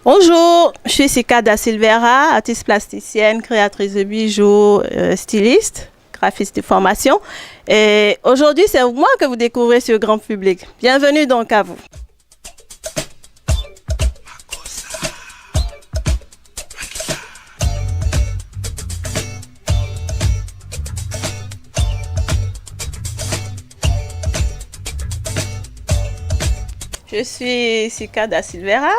Bonjour, je suis Sika Da Silveira, artiste plasticienne, créatrice de bijoux, styliste, graphiste de formation. Et aujourd'hui, c'est moi que vous découvrez sur le grand public. Bienvenue donc à vous. Je suis Sika Da Silveira,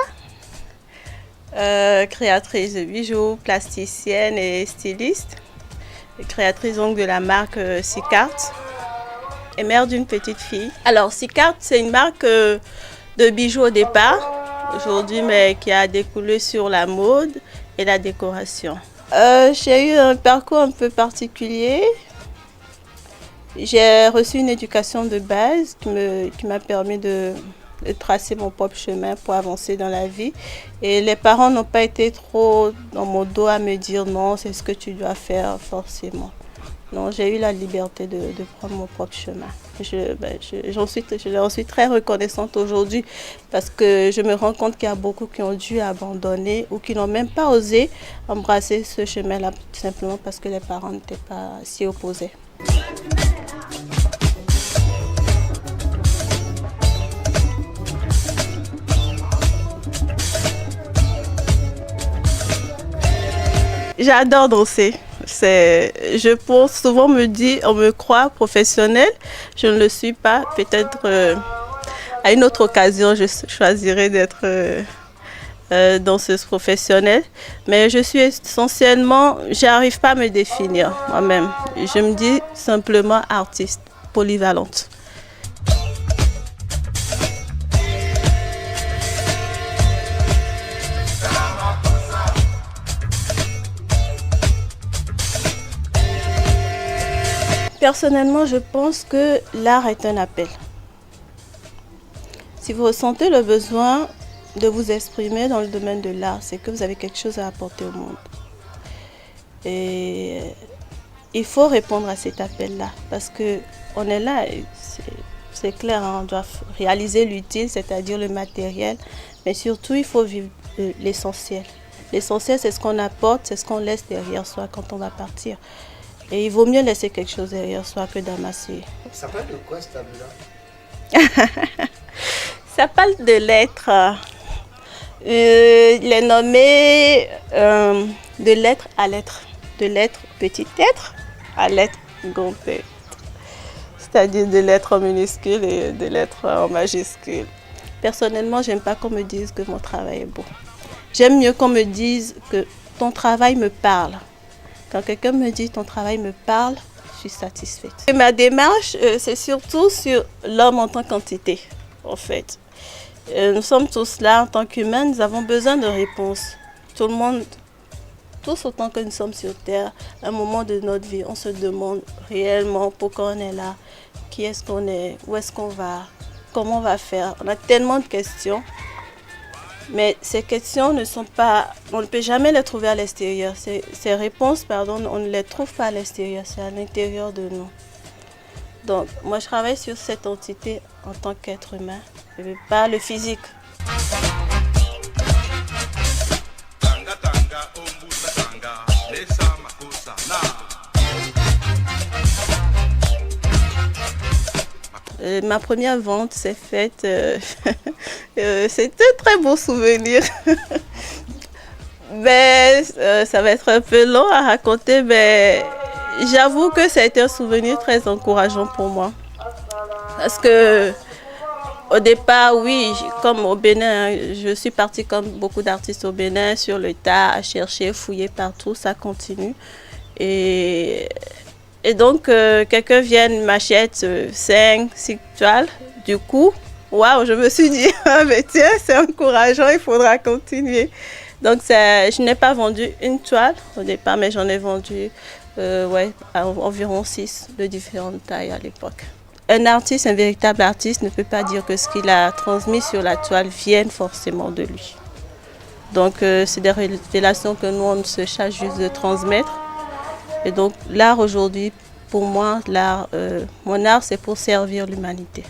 créatrice de bijoux, plasticienne et styliste, et créatrice donc de la marque Sicart et mère d'une petite fille. Alors Sicart, c'est une marque de bijoux au départ, aujourd'hui, mais qui a découlé sur la mode et la décoration. J'ai eu un parcours un peu particulier. J'ai reçu une éducation de base qui m'a permis de tracer mon propre chemin pour avancer dans la vie. Et les parents n'ont pas été trop dans mon dos à me dire non, c'est ce que tu dois faire forcément. Non, j'ai eu la liberté de prendre mon propre chemin. J'en suis très reconnaissante aujourd'hui parce que je me rends compte qu'il y a beaucoup qui ont dû abandonner ou qui n'ont même pas osé embrasser ce chemin-là simplement parce que les parents n'étaient pas s'y opposaient. J'adore danser. Je pense souvent on me croit professionnelle. Je ne le suis pas. Peut-être à une autre occasion, je choisirai d'être danseuse professionnelle. Mais je suis essentiellement, j'arrive pas à me définir moi-même. Je me dis simplement artiste, polyvalente. Personnellement, je pense que l'art est un appel. Si vous ressentez le besoin de vous exprimer dans le domaine de l'art, c'est que vous avez quelque chose à apporter au monde. Et il faut répondre à cet appel-là parce qu'on est là, c'est clair, hein, on doit réaliser l'utile, c'est-à-dire le matériel, mais surtout il faut vivre l'essentiel. L'essentiel, c'est ce qu'on apporte, c'est ce qu'on laisse derrière soi quand on va partir. Et il vaut mieux laisser quelque chose derrière soi que d'amasser. Ça parle de quoi ce tableau-là? Ça parle de l'être. Il est nommé de l'être à l'être. De l'être petit être à l'être grand être. C'est-à-dire de l'être en minuscule et de l'être en majuscule. Personnellement, j'aime pas qu'on me dise que mon travail est beau. J'aime mieux qu'on me dise que ton travail me parle. Quand quelqu'un me dit ton travail me parle, je suis satisfaite. Et ma démarche, c'est surtout sur l'homme en tant qu'entité, en fait. Nous sommes tous là en tant qu'humains, nous avons besoin de réponses. Tout le monde, tous autant que nous sommes sur Terre, à un moment de notre vie, on se demande réellement pourquoi on est là, qui est-ce qu'on est, où est-ce qu'on va, comment on va faire. On a tellement de questions. Mais ces questions ne sont pas, on ne peut jamais les trouver à l'extérieur. Ces réponses, pardon, on ne les trouve pas à l'extérieur, c'est à l'intérieur de nous. Donc, moi je travaille sur cette entité en tant qu'être humain, et pas le physique. Ma première vente s'est faite, c'était un très beau souvenir. Mais ça va être un peu long à raconter, mais j'avoue que ça a été un souvenir très encourageant pour moi. Parce que au départ, oui, comme au Bénin, je suis partie comme beaucoup d'artistes au Bénin, sur le tas, à chercher, fouiller partout, ça continue. Et donc, quelqu'un vient, m'achète 5, 6 toiles. Du coup, waouh, je me suis dit, ah, mais tiens, c'est encourageant, il faudra continuer. Donc, je n'ai pas vendu une toile au départ, mais j'en ai vendu environ 6 de différentes tailles à l'époque. Un artiste, un véritable artiste, ne peut pas dire que ce qu'il a transmis sur la toile vienne forcément de lui. Donc, c'est des révélations que nous, on se charge juste de transmettre. Et donc l'art aujourd'hui, pour moi, mon art c'est pour servir l'humanité.